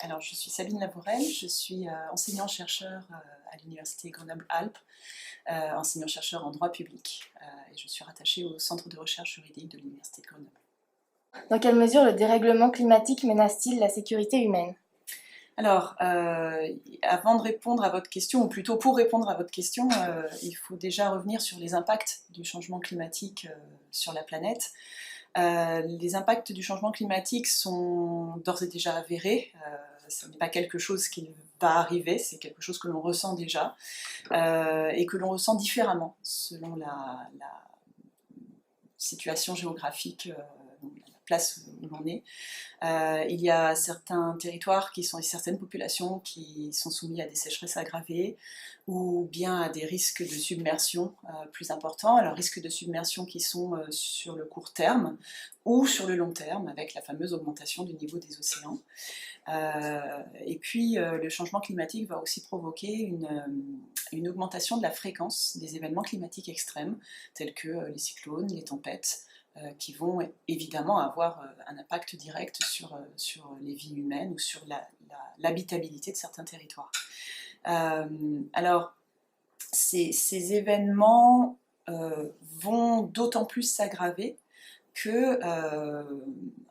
Alors, je suis Sabine Labourel, je suis enseignant-chercheur à l'Université Grenoble-Alpes, enseignant-chercheur en droit public, et je suis rattachée au Centre de recherche juridique de l'Université de Grenoble. Dans quelle mesure le dérèglement climatique menace-t-il la sécurité humaine? Alors, avant de répondre à votre question, ou plutôt pour répondre à votre question, il faut déjà revenir sur les impacts du changement climatique sur la planète. Les impacts du changement climatique sont d'ores et déjà avérés. Ce n'est pas quelque chose qui va arriver, c'est quelque chose que l'on ressent déjà et que l'on ressent différemment selon la situation géographique, la place où l'on est. Il y a certains territoires et certaines populations qui sont soumises à des sécheresses aggravées ou bien à des risques de submersion plus importants. Alors risques de submersion qui sont sur le court terme ou sur le long terme avec la fameuse augmentation du niveau des océans. Et puis le changement climatique va aussi provoquer une augmentation de la fréquence des événements climatiques extrêmes tels que les cyclones, les tempêtes, qui vont évidemment avoir un impact direct sur les vies humaines ou sur l'habitabilité de certains territoires. Alors, ces événements vont d'autant plus s'aggraver que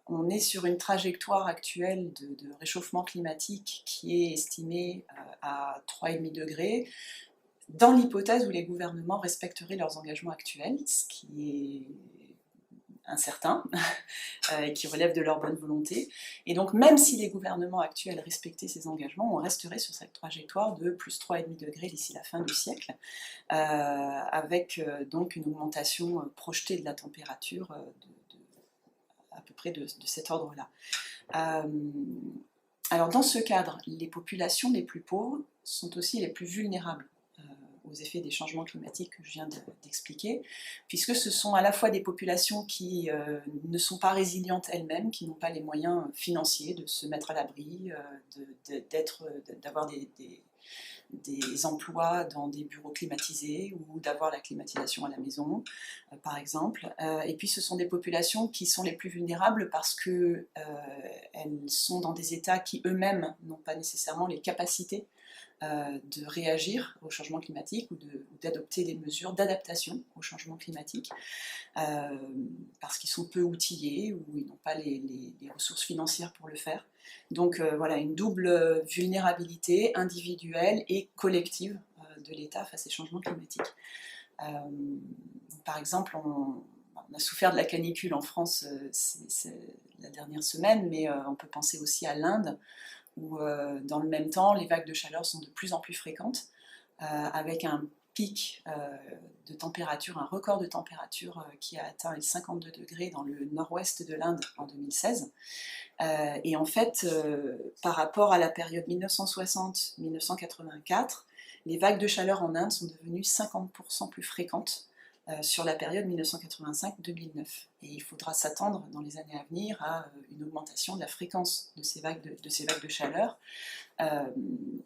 on est sur une trajectoire actuelle de réchauffement climatique qui est estimée à 3,5 degrés, dans l'hypothèse où les gouvernements respecteraient leurs engagements actuels, ce qui est incertain, et qui relève de leur bonne volonté. Et donc même si les gouvernements actuels respectaient ces engagements, on resterait sur cette trajectoire de plus 3,5 degrés d'ici la fin du siècle, avec donc une augmentation projetée de la température à peu près de cet ordre-là. Alors dans ce cadre, les populations les plus pauvres sont aussi les plus vulnérables aux effets des changements climatiques que je viens d'expliquer, puisque ce sont à la fois des populations qui ne sont pas résilientes elles-mêmes, qui n'ont pas les moyens financiers de se mettre à l'abri, d'avoir des emplois dans des bureaux climatisés ou d'avoir la climatisation à la maison, par exemple. Et puis ce sont des populations qui sont les plus vulnérables parce qu'elles sont dans des états qui eux-mêmes n'ont pas nécessairement les capacités de réagir au changement climatique ou d'adopter des mesures d'adaptation au changement climatique parce qu'ils sont peu outillés ou ils n'ont pas les ressources financières pour le faire. Donc voilà, une double vulnérabilité individuelle et collective de l'État face aux changements climatiques. Par exemple, on a souffert de la canicule en France la dernière semaine, mais on peut penser aussi à l'Inde, où dans le même temps, les vagues de chaleur sont de plus en plus fréquentes, avec un pic de température, un record de température qui a atteint les 52 degrés dans le nord-ouest de l'Inde en 2016. Et en fait, par rapport à la période 1960-1984, les vagues de chaleur en Inde sont devenues 50% plus fréquentes sur la période 1985-2009. Et il faudra s'attendre dans les années à venir à une augmentation de la fréquence de ces vagues de chaleur.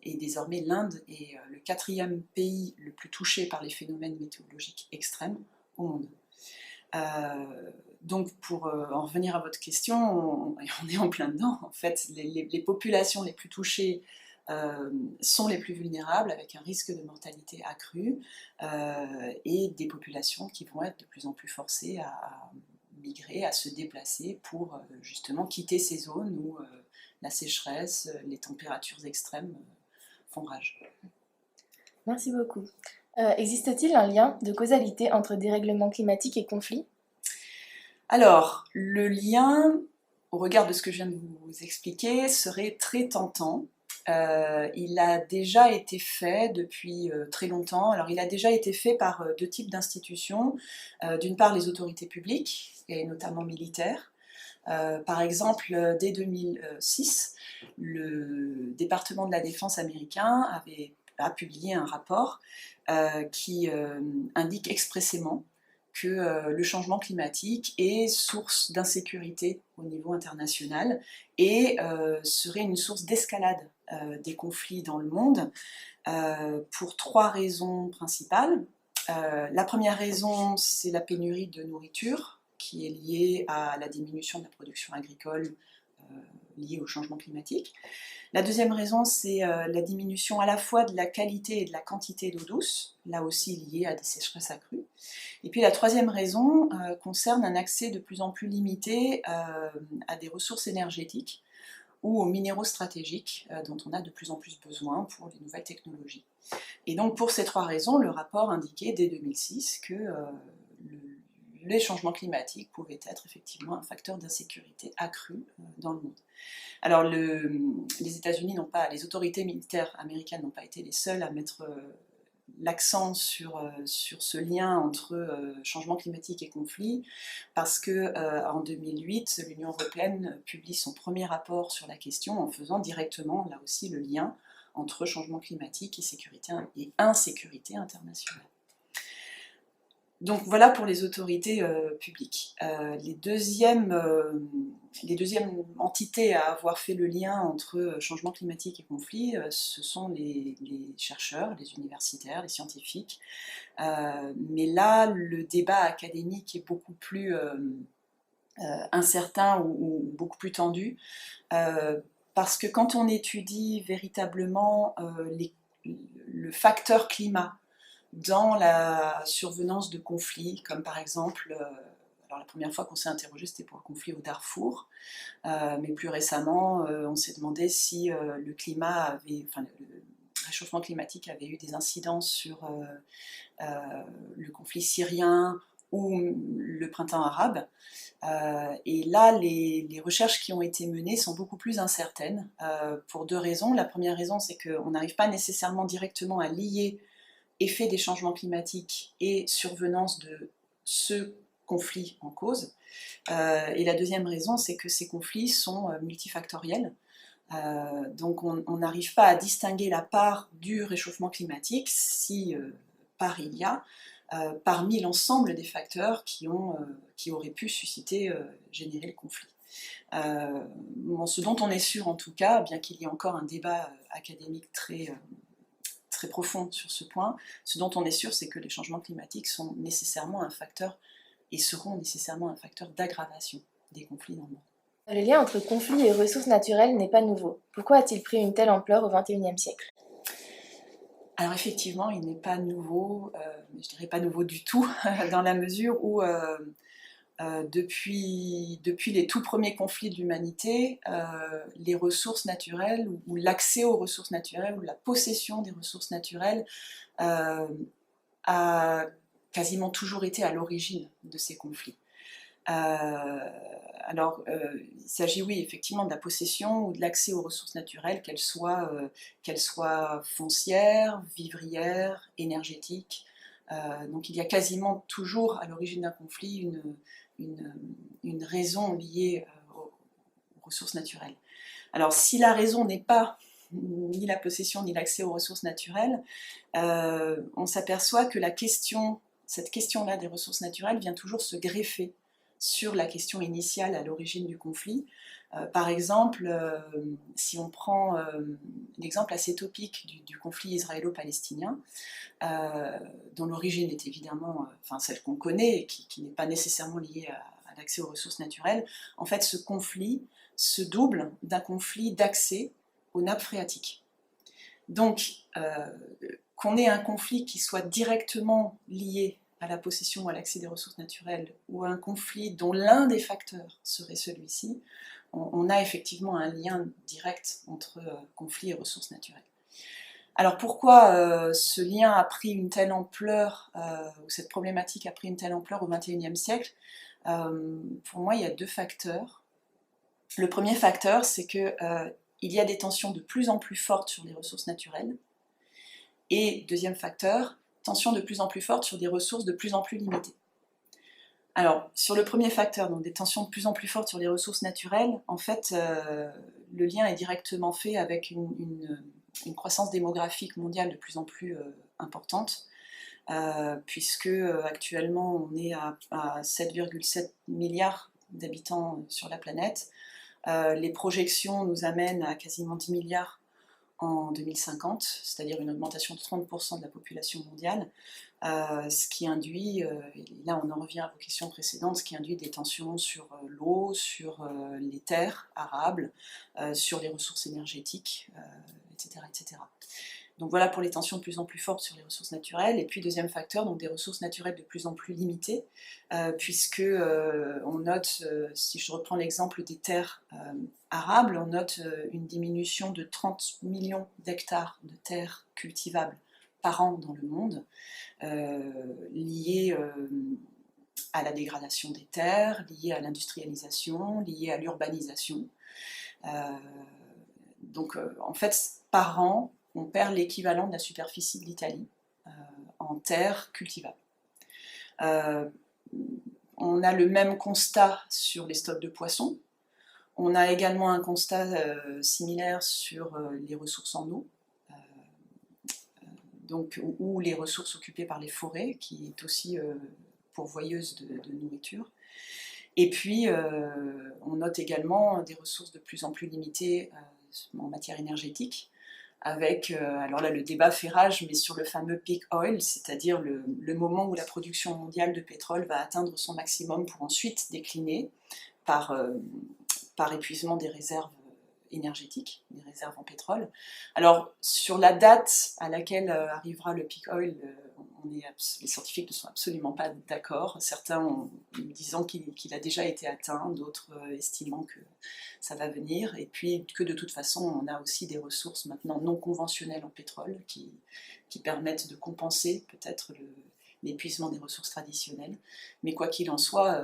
Et désormais, l'Inde est le 4e pays le plus touché par les phénomènes météorologiques extrêmes au monde. Donc pour en revenir à votre question, on est en plein dedans. En fait, les populations les plus touchées sont les plus vulnérables, avec un risque de mortalité accru, et des populations qui vont être de plus en plus forcées à migrer, à se déplacer pour justement quitter ces zones où la sécheresse, les températures extrêmes font rage. Merci beaucoup. Existe-t-il un lien de causalité entre dérèglement climatique et conflit? Alors, le lien, au regard de ce que je viens de vous expliquer, serait très tentant. Il a déjà été fait depuis très longtemps. Alors, il a déjà été fait par deux types d'institutions. D'une part, les autorités publiques, et notamment militaires. Par exemple, dès 2006, le département de la Défense américain a publié un rapport qui indique expressément que le changement climatique est source d'insécurité au niveau international et serait une source d'escalade des conflits dans le monde pour 3 raisons principales. La première raison, c'est la pénurie de nourriture qui est liée à la diminution de la production agricole liées au changement climatique. La deuxième raison, c'est la diminution à la fois de la qualité et de la quantité d'eau douce, là aussi liée à des sécheresses accrues. Et puis la troisième raison concerne un accès de plus en plus limité à des ressources énergétiques ou aux minéraux stratégiques dont on a de plus en plus besoin pour les nouvelles technologies. Et donc pour ces trois raisons, le rapport indiquait dès 2006 que les changements climatiques pouvaient être effectivement un facteur d'insécurité accrue dans le monde. Alors les États-Unis n'ont pas, les autorités militaires américaines n'ont pas été les seules à mettre l'accent sur ce lien entre changement climatique et conflit, parce que en 2008, l'Union européenne publie son premier rapport sur la question en faisant directement, là aussi, le lien entre changement climatique et insécurité internationale. Donc voilà pour les autorités publiques. Les deuxièmes entités à avoir fait le lien entre changement climatique et conflit, ce sont les chercheurs, les universitaires, les scientifiques. Mais là, le débat académique est beaucoup plus incertain ou beaucoup plus tendu, parce que quand on étudie véritablement le facteur climat, dans la survenance de conflits, comme par exemple, alors la première fois qu'on s'est interrogé, c'était pour le conflit au Darfour, mais plus récemment, on s'est demandé si le réchauffement climatique avait eu des incidences sur le conflit syrien ou le printemps arabe. Et là, les recherches qui ont été menées sont beaucoup plus incertaines, pour deux raisons. La première raison, c'est qu'on n'arrive pas nécessairement directement à lier effet des changements climatiques et survenance de ce conflit en cause. Et la deuxième raison, c'est que ces conflits sont multifactoriels. Donc on n'arrive pas à distinguer la part du réchauffement climatique, si part il y a, parmi l'ensemble des facteurs qui auraient pu générer le conflit. Ce dont on est sûr en tout cas, bien qu'il y ait encore un débat académique très profond sur ce point, ce dont on est sûr, c'est que les changements climatiques sont nécessairement un facteur et seront nécessairement un facteur d'aggravation des conflits dans le monde. Le lien entre conflits et ressources naturelles n'est pas nouveau. Pourquoi a-t-il pris une telle ampleur au XXIe siècle ? Alors effectivement, il n'est pas nouveau, je dirais pas nouveau du tout, dans la mesure où depuis les tout premiers conflits de l'humanité, les ressources naturelles, ou l'accès aux ressources naturelles, ou la possession des ressources naturelles, a quasiment toujours été à l'origine de ces conflits. Alors, il s'agit, oui, effectivement, de la possession ou de l'accès aux ressources naturelles, qu'elles soient foncières, vivrières, énergétiques. Donc il y a quasiment toujours à l'origine d'un conflit une raison liée aux ressources naturelles. Alors si la raison n'est pas ni la possession ni l'accès aux ressources naturelles, on s'aperçoit que cette question-là des ressources naturelles vient toujours se greffer sur la question initiale à l'origine du conflit. Par exemple, si on prend l'exemple assez topique du conflit israélo-palestinien, dont l'origine est évidemment celle qu'on connaît et qui n'est pas nécessairement liée à l'accès aux ressources naturelles, en fait ce conflit se double d'un conflit d'accès aux nappes phréatiques. Donc, qu'on ait un conflit qui soit directement lié à la possession ou à l'accès des ressources naturelles, ou un conflit dont l'un des facteurs serait celui-ci, on a effectivement un lien direct entre conflit et ressources naturelles. Alors pourquoi ce lien a pris une telle ampleur, ou cette problématique a pris une telle ampleur au XXIe siècle ? Pour moi, il y a deux facteurs. Le premier facteur, c'est qu'il y a des tensions de plus en plus fortes sur les ressources naturelles. Et deuxième facteur, tensions de plus en plus fortes sur des ressources de plus en plus limitées. Alors, sur le premier facteur, donc des tensions de plus en plus fortes sur les ressources naturelles, en fait, le lien est directement fait avec une croissance démographique mondiale de plus en plus importante, puisque actuellement on est à 7,7 milliards d'habitants sur la planète. Les projections nous amènent à quasiment 10 milliards en 2050, c'est-à-dire une augmentation de 30% de la population mondiale, ce qui induit, et là on en revient à vos questions précédentes, ce qui induit des tensions sur l'eau, sur les terres arables, sur les ressources énergétiques, etc., etc. Donc voilà pour les tensions de plus en plus fortes sur les ressources naturelles. Et puis deuxième facteur, donc des ressources naturelles de plus en plus limitées, puisque on note, si je reprends l'exemple des terres arables, on note une diminution de 30 millions d'hectares de terres cultivables par an dans le monde, liées à la dégradation des terres, liées à l'industrialisation, liées à l'urbanisation. Donc en fait, par an, on perd l'équivalent de la superficie de l'Italie en terres cultivables. On a le même constat sur les stocks de poissons. On a également un constat similaire sur les ressources en eau, donc, ou les ressources occupées par les forêts, qui est aussi pourvoyeuse de nourriture. Et puis, on note également des ressources de plus en plus limitées en matière énergétique, avec, alors là le débat fait rage, mais sur le fameux peak oil, c'est-à-dire le moment où la production mondiale de pétrole va atteindre son maximum pour ensuite décliner par épuisement des réserves énergétiques, des réserves en pétrole. Alors, sur la date à laquelle arrivera le peak oil, les scientifiques ne sont absolument pas d'accord. Certains disant qu'il a déjà été atteint, d'autres estimant que ça va venir, et puis que de toute façon, on a aussi des ressources maintenant non conventionnelles en pétrole qui permettent de compenser peut-être l'épuisement des ressources traditionnelles. Mais quoi qu'il en soit,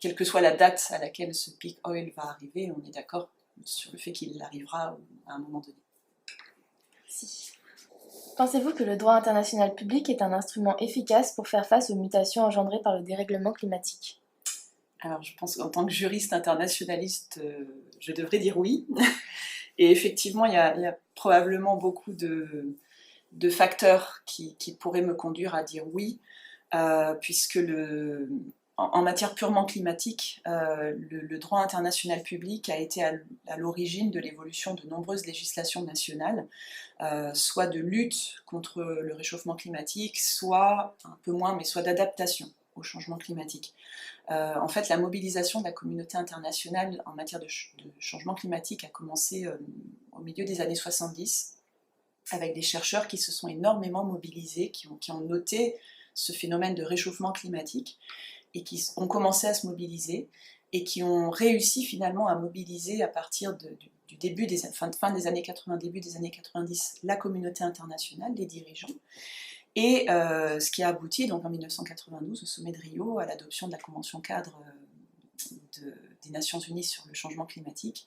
quelle que soit la date à laquelle ce peak oil va arriver, on est d'accord sur le fait qu'il arrivera à un moment donné. Si. Pensez-vous que le droit international public est un instrument efficace pour faire face aux mutations engendrées par le dérèglement climatique ? Alors je pense qu'en tant que juriste internationaliste, je devrais dire oui. Et effectivement, il y a probablement beaucoup de facteurs qui pourraient me conduire à dire oui, puisque en matière purement climatique, le droit international public a été à l'origine de l'évolution de nombreuses législations nationales, soit de lutte contre le réchauffement climatique, soit, un peu moins, mais soit d'adaptation au changement climatique. En fait, la mobilisation de la communauté internationale en matière de changement climatique a commencé au milieu des années 70, avec des chercheurs qui se sont énormément mobilisés, qui ont noté ce phénomène de réchauffement climatique, et qui ont commencé à se mobiliser, et qui ont réussi finalement à mobiliser à partir du début fin des années 80, début des années 90, la communauté internationale, les dirigeants, et ce qui a abouti donc en 1992 au sommet de Rio à l'adoption de la Convention cadre des Nations Unies sur le changement climatique,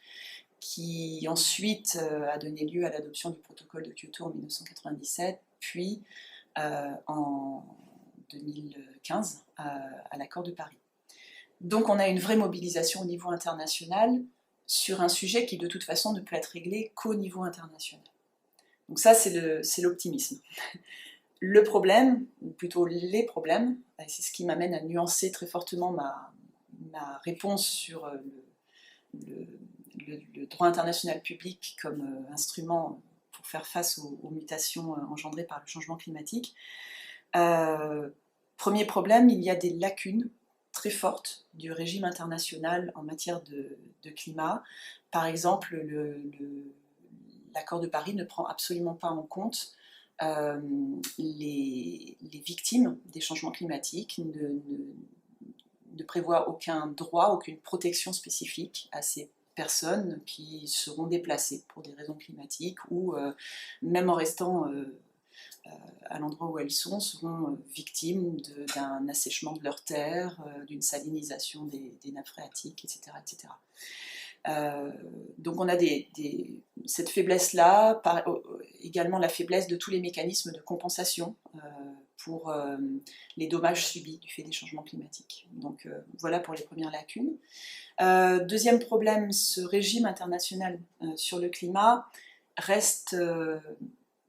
qui ensuite a donné lieu à l'adoption du protocole de Kyoto en 1997, puis en 2015 à l'accord de Paris. Donc on a une vraie mobilisation au niveau international sur un sujet qui de toute façon ne peut être réglé qu'au niveau international. Donc ça c'est l'optimisme. Le problème, ou plutôt les problèmes, et c'est ce qui m'amène à nuancer très fortement ma réponse sur le droit international public comme instrument pour faire face aux mutations engendrées par le changement climatique. Premier problème, il y a des lacunes très fortes du régime international en matière de climat. Par exemple, l'accord de Paris ne prend absolument pas en compte les victimes des changements climatiques, ne prévoit aucun droit, aucune protection spécifique à ces personnes qui seront déplacées pour des raisons climatiques ou même en restant à l'endroit où elles sont, seront victimes d'un assèchement de leurs terres, d'une salinisation des nappes phréatiques, etc. etc. Donc on a cette faiblesse-là, également la faiblesse de tous les mécanismes de compensation pour les dommages subis du fait des changements climatiques. Donc voilà pour les premières lacunes. Deuxième problème, ce régime international sur le climat reste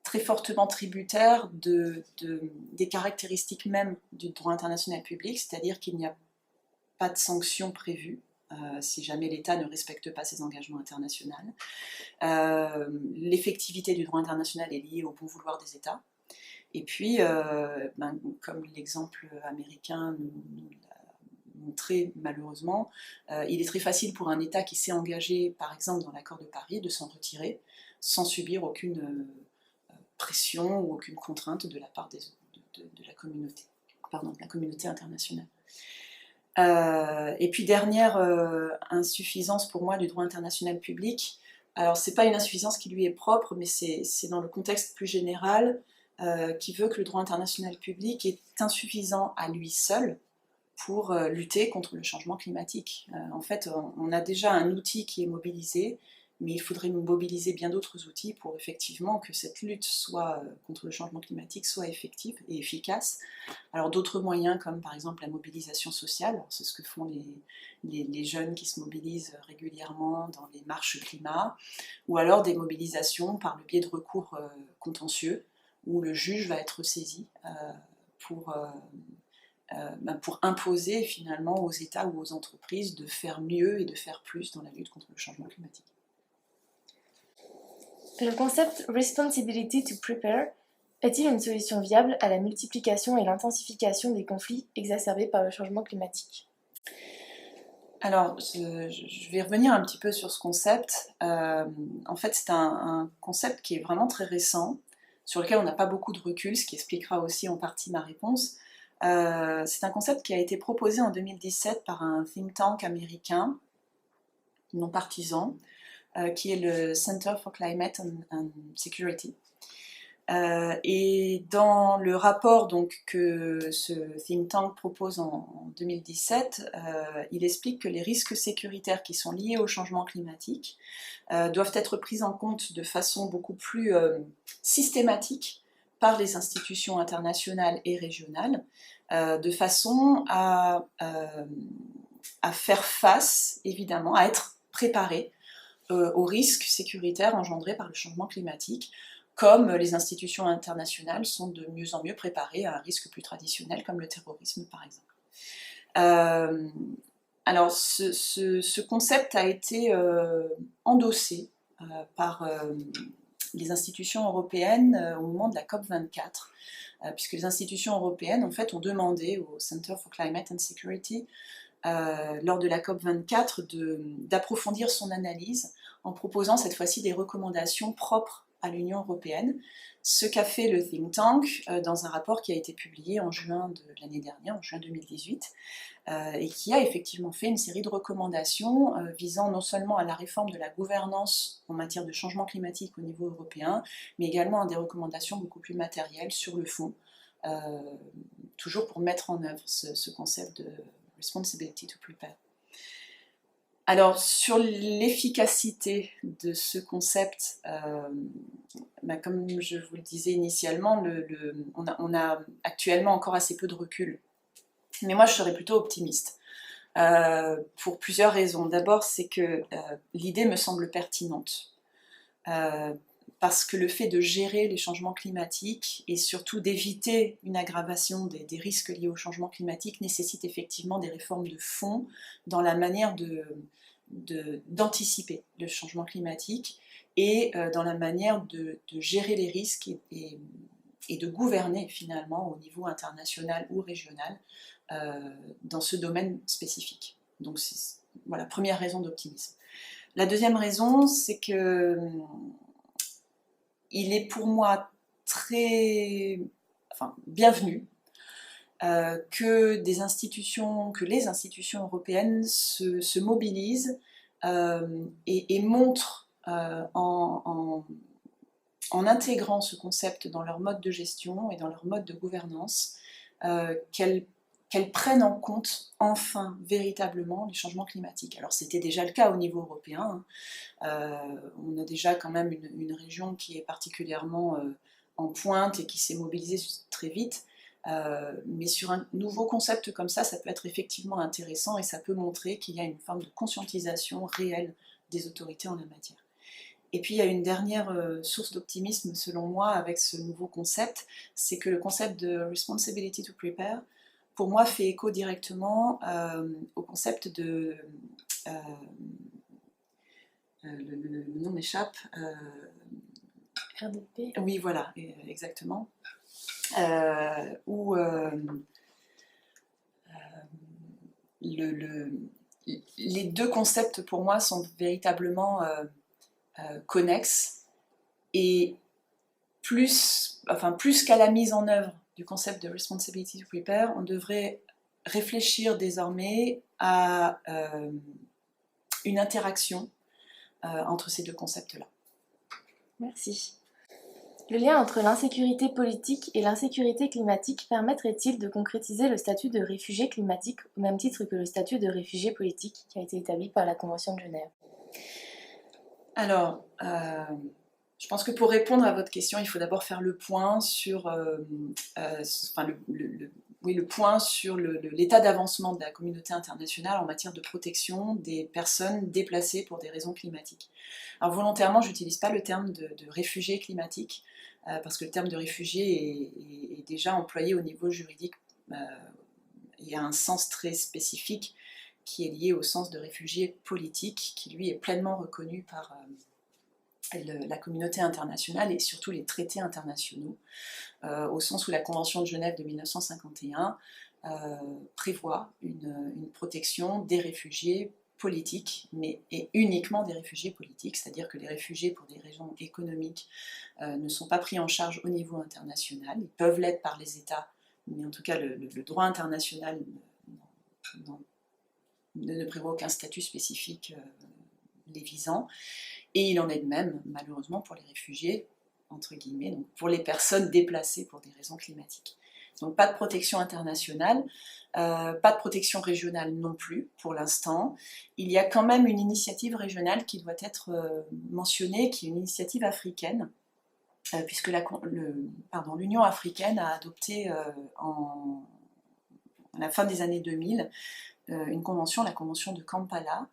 très fortement tributaire des caractéristiques même du droit international public, c'est-à-dire qu'il n'y a pas de sanctions prévues si jamais l'État ne respecte pas ses engagements internationaux. L'effectivité du droit international est liée au bon vouloir des États. Et puis, comme l'exemple américain nous l'a montré malheureusement, il est très facile pour un État qui s'est engagé, par exemple, dans l'accord de Paris, de s'en retirer sans subir aucune pression ou aucune contrainte de la part de la communauté internationale. Et puis dernière insuffisance pour moi du droit international public, alors c'est pas une insuffisance qui lui est propre, mais c'est dans le contexte plus général qui veut que le droit international public est insuffisant à lui seul pour lutter contre le changement climatique. En fait, on a déjà un outil qui est mobilisé, mais il faudrait mobiliser bien d'autres outils pour effectivement que cette lutte contre le changement climatique soit effective et efficace. Alors d'autres moyens comme par exemple la mobilisation sociale, c'est ce que font les jeunes qui se mobilisent régulièrement dans les marches climat, ou alors des mobilisations par le biais de recours contentieux, où le juge va être saisi pour imposer finalement aux États ou aux entreprises de faire mieux et de faire plus dans la lutte contre le changement climatique. Le concept Responsibility to Prepare est-il une solution viable à la multiplication et l'intensification des conflits exacerbés par le changement climatique ? Alors, je vais revenir un petit peu sur ce concept. En fait, c'est un concept qui est vraiment très récent, sur lequel on n'a pas beaucoup de recul, ce qui expliquera aussi en partie ma réponse. C'est un concept qui a été proposé en 2017 par un think tank américain, non partisan, qui est le Center for Climate and Security. Et dans le rapport donc, que ce think tank propose en 2017, il explique que les risques sécuritaires qui sont liés au changement climatique doivent être pris en compte de façon beaucoup plus systématique par les institutions internationales et régionales, de façon à faire face, évidemment, à être préparé aux risques sécuritaires engendrés par le changement climatique, comme les institutions internationales sont de mieux en mieux préparées à un risque plus traditionnel, comme le terrorisme par exemple. Alors ce concept a été endossé par les institutions européennes au moment de la COP24, puisque les institutions européennes en fait ont demandé au Center for Climate and Security lors de la COP24 d'approfondir son analyse en proposant cette fois-ci des recommandations propres à l'Union européenne, ce qu'a fait le think tank dans un rapport qui a été publié en juin de l'année dernière, en juin 2018, et qui a effectivement fait une série de recommandations visant non seulement à la réforme de la gouvernance en matière de changement climatique au niveau européen, mais également à des recommandations beaucoup plus matérielles sur le fond, toujours pour mettre en œuvre ce concept de Responsibility to Prepare. Alors, sur l'efficacité de ce concept, comme je vous le disais initialement, on a actuellement encore assez peu de recul. Mais moi, je serais plutôt optimiste, pour plusieurs raisons. D'abord, c'est que l'idée me semble pertinente, parce que le fait de gérer les changements climatiques et surtout d'éviter une aggravation des risques liés au changement climatique nécessite effectivement des réformes de fond dans la manière d'anticiper le changement climatique et dans la manière de gérer les risques et de gouverner finalement au niveau international ou régional dans ce domaine spécifique. Donc voilà, première raison d'optimisme. La deuxième raison, c'est que il est pour moi très bienvenu que les institutions européennes se mobilisent et montrent en intégrant ce concept dans leur mode de gestion et dans leur mode de gouvernance, qu'elles prennent en compte enfin véritablement les changements climatiques. Alors c'était déjà le cas au niveau européen, on a déjà quand même une région qui est particulièrement en pointe et qui s'est mobilisée très vite, mais sur un nouveau concept comme ça peut être effectivement intéressant et ça peut montrer qu'il y a une forme de conscientisation réelle des autorités en la matière. Et puis il y a une dernière source d'optimisme selon moi avec ce nouveau concept, c'est que le concept de Responsibility to Prepare, pour moi, fait écho directement au concept de le nom m'échappe. RDP. Oui, voilà, exactement. Où les deux concepts pour moi sont véritablement connexes et plus qu'à la mise en œuvre du concept de responsibility to prepare, on devrait réfléchir désormais à une interaction entre ces deux concepts-là. Merci. Le lien entre l'insécurité politique et l'insécurité climatique permettrait-il de concrétiser le statut de réfugié climatique au même titre que le statut de réfugié politique qui a été établi par la Convention de Genève? Alors, je pense que pour répondre à votre question, il faut d'abord faire le point sur, le point sur l'état d'avancement de la communauté internationale en matière de protection des personnes déplacées pour des raisons climatiques. Alors volontairement, je n'utilise pas le terme de réfugiés climatiques, parce que le terme de réfugié est déjà employé au niveau juridique et a un sens très spécifique qui est lié au sens de réfugié politique, qui lui est pleinement reconnu par la communauté internationale et surtout les traités internationaux, au sens où la Convention de Genève de 1951 prévoit une protection des réfugiés politiques, et uniquement des réfugiés politiques, c'est-à-dire que les réfugiés pour des raisons économiques ne sont pas pris en charge au niveau international, ils peuvent l'être par les États, mais en tout cas le droit international ne prévoit aucun statut spécifique les visant, et il en est de même, malheureusement, pour les réfugiés, entre guillemets, donc pour les personnes déplacées pour des raisons climatiques. Donc pas de protection internationale, pas de protection régionale non plus, pour l'instant. Il y a quand même une initiative régionale qui doit être mentionnée, qui est une initiative africaine, puisque l'Union africaine a adopté à la fin des années 2000 une convention, la convention de Kampala,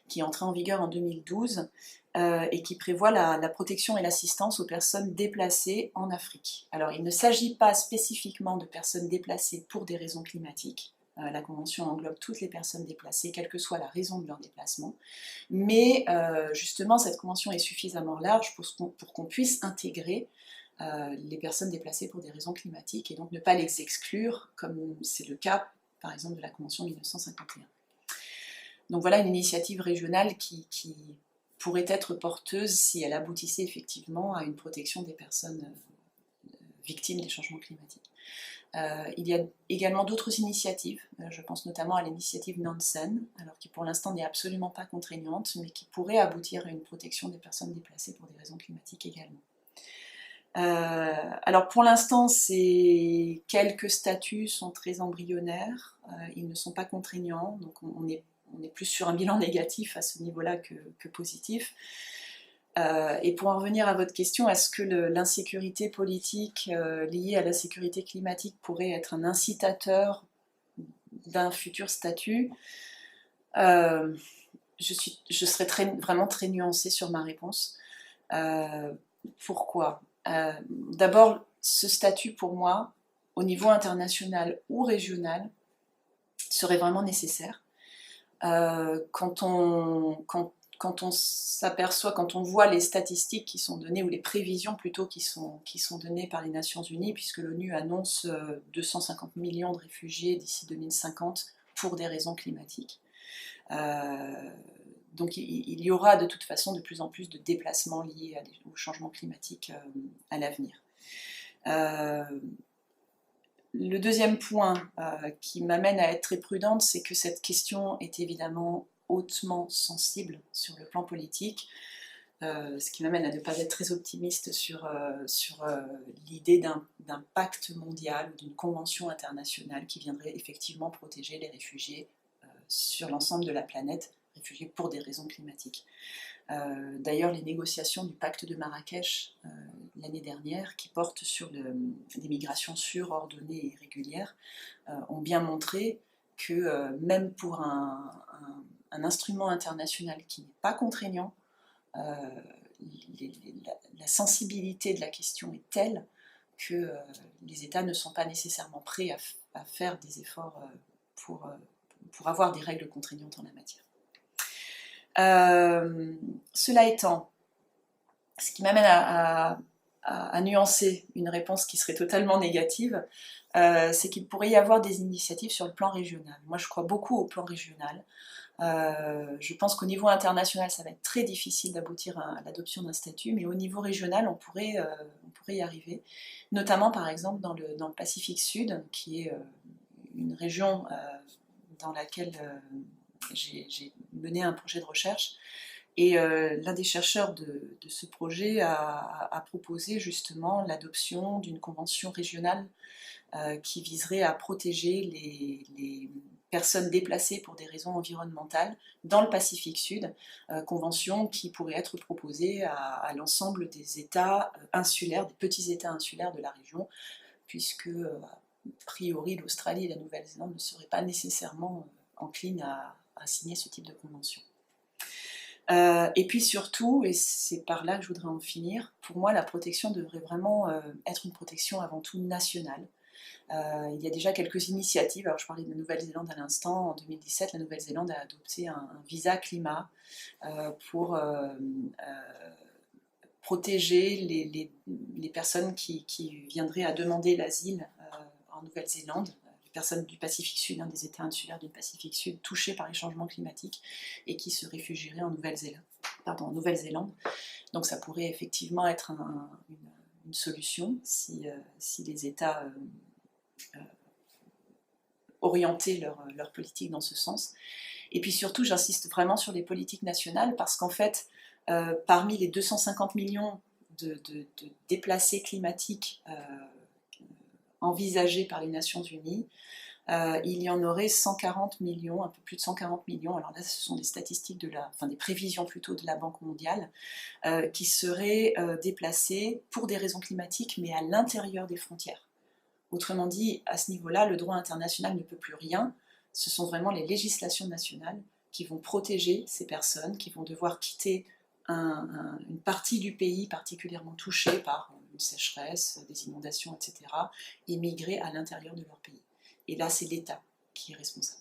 qui est entrée en vigueur en 2012 et qui prévoit la protection et l'assistance aux personnes déplacées en Afrique. Alors il ne s'agit pas spécifiquement de personnes déplacées pour des raisons climatiques. La convention englobe toutes les personnes déplacées, quelle que soit la raison de leur déplacement. Mais justement, cette convention est suffisamment large pour qu'on puisse intégrer les personnes déplacées pour des raisons climatiques et donc ne pas les exclure, comme c'est le cas par exemple de la Convention de 1951. Donc voilà une initiative régionale qui pourrait être porteuse si elle aboutissait effectivement à une protection des personnes victimes des changements climatiques. Il y a également d'autres initiatives, je pense notamment à l'initiative Nansen, alors qui pour l'instant n'est absolument pas contraignante, mais qui pourrait aboutir à une protection des personnes déplacées pour des raisons climatiques également. Alors pour l'instant, ces quelques statuts sont très embryonnaires, ils ne sont pas contraignants, donc on est plus sur un bilan négatif à ce niveau-là que positif. Et pour en revenir à votre question, est-ce que l'insécurité politique liée à la sécurité climatique pourrait être un incitateur d'un futur statut? Je serais vraiment très nuancée sur ma réponse. Pourquoi ? D'abord, ce statut pour moi, au niveau international ou régional, serait vraiment nécessaire. Quand on s'aperçoit, quand on voit les statistiques qui sont données, ou les prévisions plutôt qui sont données par les Nations Unies, puisque l'ONU annonce 250 millions de réfugiés d'ici 2050 pour des raisons climatiques. Donc il y aura de toute façon de plus en plus de déplacements liés au changement climatique à l'avenir. Le deuxième point qui m'amène à être très prudente, c'est que cette question est évidemment hautement sensible sur le plan politique, ce qui m'amène à ne pas être très optimiste sur l'idée d'un pacte mondial ou d'une convention internationale qui viendrait effectivement protéger les réfugiés sur l'ensemble de la planète, réfugiés pour des raisons climatiques. D'ailleurs, les négociations du pacte de Marrakech l'année dernière, qui portent sur des migrations sûres, ordonnées et régulières, ont bien montré que même pour un instrument international qui n'est pas contraignant, la sensibilité de la question est telle que les États ne sont pas nécessairement prêts à faire des efforts pour avoir des règles contraignantes en la matière. Cela étant, ce qui m'amène à nuancer une réponse qui serait totalement négative, c'est qu'il pourrait y avoir des initiatives sur le plan régional. Moi, je crois beaucoup au plan régional. Je pense qu'au niveau international, ça va être très difficile d'aboutir à l'adoption d'un statut, mais au niveau régional, on pourrait y arriver. Notamment, par exemple, dans le Pacifique Sud, qui est une région dans laquelle j'ai mené un projet de recherche. Et l'un des chercheurs de ce projet a proposé justement l'adoption d'une convention régionale qui viserait à protéger les personnes déplacées pour des raisons environnementales dans le Pacifique Sud, convention qui pourrait être proposée à l'ensemble des États insulaires, des petits États insulaires de la région, puisque a priori l'Australie et la Nouvelle-Zélande ne seraient pas nécessairement enclines à signer ce type de convention. Et puis surtout, et c'est par là que je voudrais en finir, pour moi la protection devrait vraiment être une protection avant tout nationale. Il y a déjà quelques initiatives, alors je parlais de la Nouvelle-Zélande à l'instant, en 2017 la Nouvelle-Zélande a adopté un visa climat pour protéger les personnes qui viendraient à demander l'asile en Nouvelle-Zélande, les personnes du Pacifique Sud, des États insulaires du Pacifique Sud touchés par les changements climatiques et qui se réfugieraient en Nouvelle-Zélande. Donc ça pourrait effectivement être une solution si les États orientaient leur politique dans ce sens. Et puis surtout, j'insiste vraiment sur les politiques nationales parce qu'en fait, parmi les 250 millions de déplacés climatiques envisagés par les Nations Unies, il y en aurait 140 millions, un peu plus de 140 millions, alors là ce sont des statistiques des prévisions plutôt de la Banque mondiale, qui seraient déplacés pour des raisons climatiques mais à l'intérieur des frontières. Autrement dit, à ce niveau-là, le droit international ne peut plus rien, ce sont vraiment les législations nationales qui vont protéger ces personnes, qui vont devoir quitter une partie du pays particulièrement touchée par une sécheresse, des inondations, etc., et migrer à l'intérieur de leur pays. Et là, c'est l'État qui est responsable.